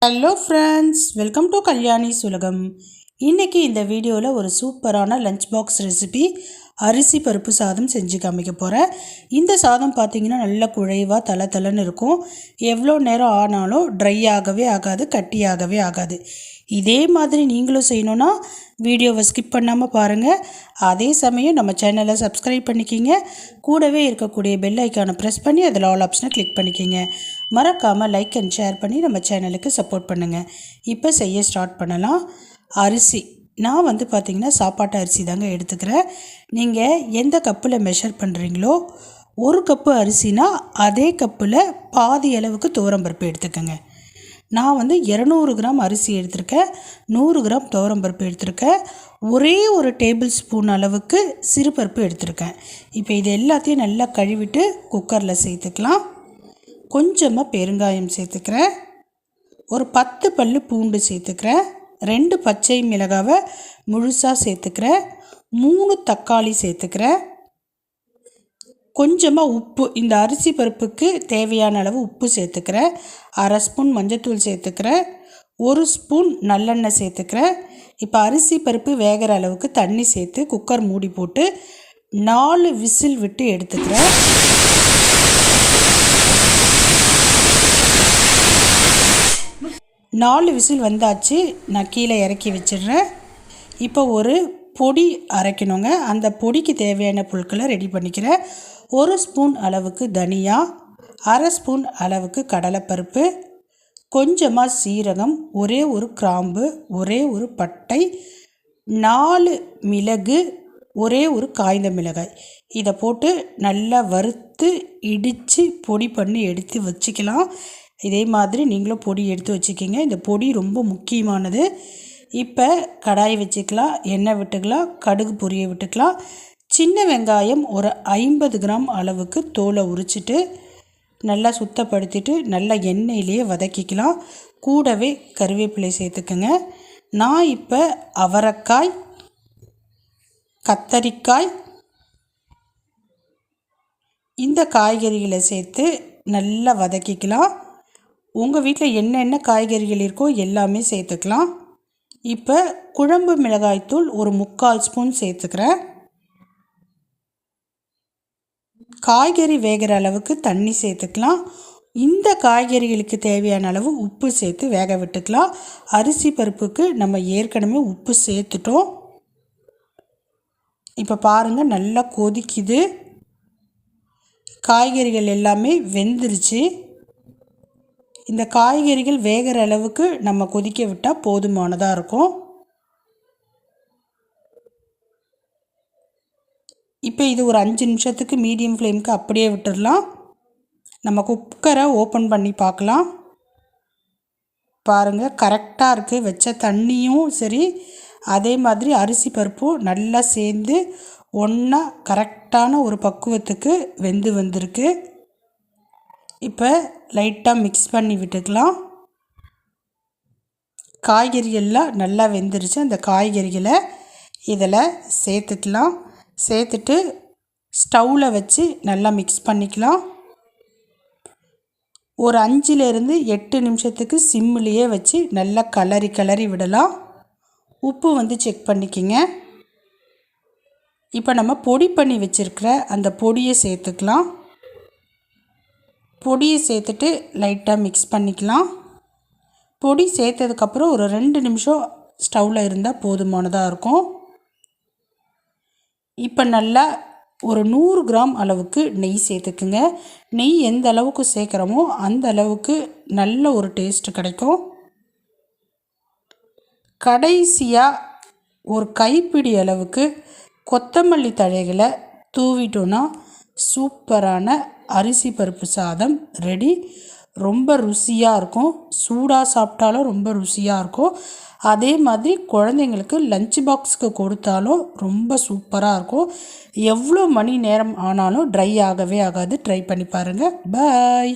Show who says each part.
Speaker 1: Hello friends, welcome to Kalyani's உலகம். இன்றைக்கி இந்த வீடியோவில் ஒரு சூப்பரான லஞ்ச் பாக்ஸ் ரெசிபி அரிசி பருப்பு சாதம் செஞ்சு காமிக்க போகிறேன். இந்த சாதம் பார்த்திங்கன்னா நல்ல குழைவாக தலை இருக்கும். எவ்வளோ நேரம் ஆனாலும் ட்ரை ஆகவே ஆகாது, கட்டியாகவே ஆகாது. இதே மாதிரி நீங்களும் செய்யணுன்னா வீடியோவை ஸ்கிப் பண்ணாமல் பாருங்கள். அதே சமயம் நம்ம சேனலை சப்ஸ்கிரைப் பண்ணிக்கிங்க. கூடவே இருக்கக்கூடிய பெல் ஐக்கானை ப்ரெஸ் பண்ணி அதில் ஆல் ஆப்ஷனை கிளிக் பண்ணிக்கிங்க. மறக்காமல் லைக் அண்ட் ஷேர் பண்ணி நம்ம சேனலுக்கு சப்போர்ட் பண்ணுங்கள். இப்போ செய்ய ஸ்டார்ட் பண்ணலாம். அரிசி நான் பார்த்திங்கன்னா சாப்பாட்டு அரிசி தாங்க எடுத்துக்கிறேன். நீங்கள் எந்த கப்பில் மெஷர் பண்ணுறீங்களோ, ஒரு கப்பு அரிசினா அதே கப்பில் பாதி அளவுக்கு துவரம்பருப்பு எடுத்துக்கோங்க. நான் 200 கிராம் அரிசி எடுத்திருக்கேன், 100 கிராம் துவரம்பருப்பு எடுத்திருக்கேன், ஒரே ஒரு டேபிள் ஸ்பூன் அளவுக்கு சிறுபருப்பு எடுத்திருக்கேன். இப்போ இது எல்லாத்தையும் நல்லா கழுவிட்டு குக்கரில் சேர்த்துக்கலாம். கொஞ்சமாக பெருங்காயம் சேர்த்துக்கிறேன், ஒரு 10 பல்லு பூண்டு சேர்த்துக்கிறேன், 2 பச்சை மிளகாவை முழுசாக சேர்த்துக்கிறேன், 3 தக்காளி சேர்த்துக்கிறேன், கொஞ்சமாக உப்பு, இந்த அரிசி பருப்புக்கு தேவையான அளவு உப்பு சேர்த்துக்கிறேன், 1/2 ஸ்பூன் மஞ்சத்தூள் சேர்த்துக்கிறேன், 1 ஸ்பூன் நல்லெண்ணெய் சேர்த்துக்கிறேன். இப்போ அரிசி பருப்பு வேகிற அளவுக்கு தண்ணி சேர்த்து குக்கர் மூடி போட்டு 4 விசில் விட்டு எடுத்துக்கிறேன். நாலு விசில் வந்தாச்சு, நான் கீழே இறக்கி வச்சிடுறேன். இப்போ ஒரு பொடி அரைக்கணுங்க. அந்த பொடிக்கு தேவையான பொருட்களை ரெடி பண்ணிக்கிறேன். 1 ஸ்பூன் அளவுக்கு தனியா, 1/2 ஸ்பூன் அளவுக்கு கடலைப்பருப்பு, கொஞ்சமாக சீரகம், ஒரே ஒரு கிராம்பு, ஒரே ஒரு பட்டை, 4 மிளகு, ஒரே ஒரு காய்ந்த மிளகாய். இதை போட்டு நல்லா வறுத்து இடித்து பொடி பண்ணி எடுத்து வச்சுக்கலாம். இதே மாதிரி நீங்களும் பொடி எடுத்து வச்சுக்கிங்க. இந்த பொடி ரொம்ப முக்கியமானது. இப்போ கடாய் வச்சுக்கலாம், எண்ணெய் விட்டுக்கலாம், கடுகு பொரிய விட்டுக்கலாம். சின்ன வெங்காயம் ஒரு 50 கிராம் அளவுக்கு தோலை உரிச்சிட்டு நல்லா சுத்தப்படுத்திட்டு நல்லா எண்ணெயிலேயே வதக்கிக்கலாம். கூடவே கருவேப்பிலை சேர்த்துக்குங்க. நான் இப்போ அவரைக்காய், கத்தரிக்காய், இந்த காய்கறிகளை சேர்த்து நல்லா வதக்கிக்கலாம். உங்கள் வீட்டில் என்னென்ன காய்கறிகள் இருக்கோ எல்லாமே சேர்த்துக்கலாம். இப்போ குழம்பு மிளகாய்த்தூள் ஒரு 3/4 ஸ்பூன் சேர்த்துக்கிறேன். காய்கறி வேகிற அளவுக்கு தண்ணி சேர்த்துக்கலாம். இந்த காய்கறிகளுக்கு தேவையான அளவு உப்பு சேர்த்து வேக விட்டுக்கலாம். அரிசி பருப்புக்கு நம்ம ஏற்கனவே உப்பு சேர்த்துட்டோம். இப்போ பாருங்கள், நல்லா கொதிக்குது, காய்கறிகள் எல்லாமே வெந்துருச்சு. இந்த காய்கறிகள் வேகிற அளவுக்கு நம்ம கொதிக்க விட்டால் போதுமானதாக இருக்கும். இப்போ இது ஒரு 5 நிமிஷத்துக்கு மீடியம் ஃப்ளேமுக்கு அப்படியே விட்டுடலாம். நம்ம குக்கரை ஓப்பன் பண்ணி பார்க்கலாம். பாருங்கள், கரெக்டாக இருக்குது. வச்ச தண்ணியும் சரி, அதே மாதிரி அரிசி பருப்பும் நல்லா சேர்ந்து ஒன்றா கரெக்டான ஒரு பக்குவத்துக்கு வெந்து வந்திருக்கு. இப்போ லைட்டாக மிக்ஸ் பண்ணி விட்டுக்கலாம். காய்கறி எல்லாம் நல்லா வெந்துருச்சு. அந்த காய்கறிகளை இதில் சேர்த்துக்கலாம். சேர்த்துட்டு ஸ்டவ்வில் வச்சு நல்லா மிக்ஸ் பண்ணிக்கலாம். ஒரு 5லேருந்து 8 நிமிஷத்துக்கு சிம்மிலேயே வச்சு நல்லா கிளறி விடலாம். உப்பு செக் பண்ணிக்கிங்க. இப்போ நம்ம பொடி பண்ணி வச்சுருக்கிற அந்த பொடியை சேர்த்துக்கலாம். பொடியை சேர்த்துட்டு லைட்டாக மிக்ஸ் பண்ணிக்கலாம். பொடி சேர்த்ததுக்கப்புறம் ஒரு 2 நிமிஷம் ஸ்டவ்வில் இருந்தால் போதுமானதாக இருக்கும். இப்போ நல்லா ஒரு 100 கிராம் அளவுக்கு நெய் சேர்த்துக்குங்க. நெய் எந்த அளவுக்கு சேர்க்குறோமோ அந்த அளவுக்கு நல்ல ஒரு டேஸ்ட்டு கிடைக்கும். கடைசியாக ஒரு கைப்பிடி அளவுக்கு கொத்தமல்லி தழைகளை தூவிட்டோன்னா சூப்பரான அரிசி பருப்பு சாதம் ரெடி. ரொம்ப ருசியாக இருக்கும். சூடாக சாப்பிட்டாலும் ரொம்ப ருசியாக இருக்கும். அதே மாதிரி குழந்தைங்களுக்கு லஞ்ச் பாக்ஸுக்கு கொடுத்தாலும் ரொம்ப சூப்பராக இருக்கும். எவ்வளோ மணி நேரம் ஆனாலும் ட்ரை ஆகவே ஆகாது. ட்ரை பண்ணி பாருங்கள். பாய்.